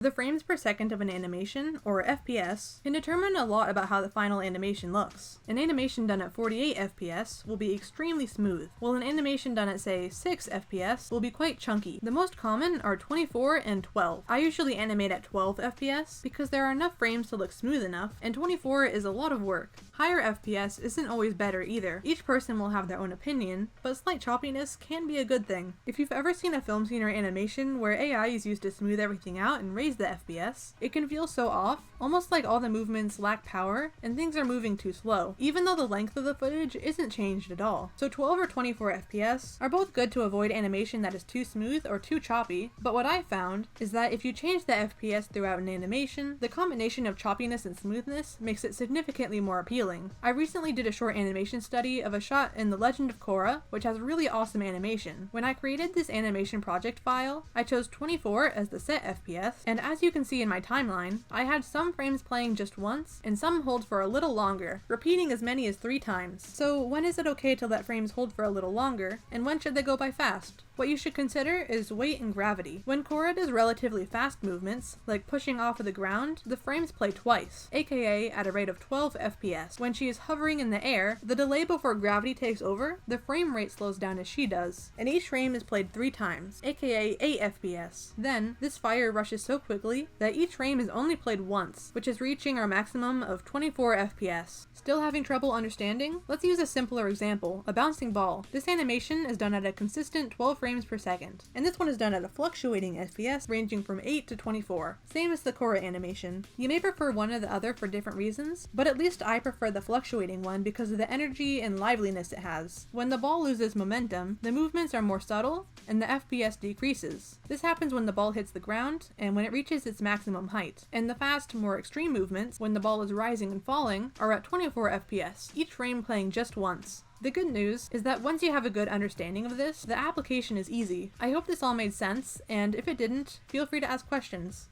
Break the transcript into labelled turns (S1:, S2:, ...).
S1: The frames per second of an animation, or FPS, can determine a lot about how the final animation looks. An animation done at 48 FPS will be extremely smooth, while an animation done at say 6 FPS will be quite chunky. The most common are 24 and 12. I usually animate at 12 FPS because there are enough frames to look smooth enough, and 24 is a lot of work. Higher FPS isn't always better either. Each person will have their own opinion, but slight choppiness can be a good thing. If you've ever seen a film scene or animation where AI is used to smooth everything out and raise the FPS, it can feel so off, almost like all the movements lack power and things are moving too slow, even though the length of the footage isn't changed at all. So 12 or 24 FPS are both good to avoid animation that is too smooth or too choppy, but what I found is that if you change the FPS throughout an animation, the combination of choppiness and smoothness makes it significantly more appealing. I recently did a short animation study of a shot in The Legend of Korra, which has really awesome animation. When I created this animation project file, I chose 24 as the set FPS, and as you can see in my timeline, I had some frames playing just once, and some hold for a little longer, repeating as many as 3 times. So when is it okay to let frames hold for a little longer, and when should they go by fast? What you should consider is weight and gravity. When Korra does relatively fast movements, like pushing off of the ground, the frames play twice, aka at a rate of 12 FPS. When she is hovering in the air, the delay before gravity takes over, the frame rate slows down as she does, and each frame is played 3 times, aka 8 FPS. Then, this fire rushes so quickly that each frame is only played once, which is reaching our maximum of 24 FPS. Still having trouble understanding? Let's use a simpler example, a bouncing ball. This animation is done at a consistent 12 frames per second, and this one is done at a fluctuating FPS ranging from 8 to 24. Same as the Korra animation. You may prefer one or the other for different reasons, but at least I prefer the fluctuating one because of the energy and liveliness it has. When the ball loses momentum, the movements are more subtle, and the FPS decreases. This happens when the ball hits the ground, and when it reaches its maximum height. And the fast, more extreme movements, when the ball is rising and falling, are at 24 FPS, each frame playing just once. The good news is that once you have a good understanding of this, the application is easy. I hope this all made sense, and if it didn't, feel free to ask questions.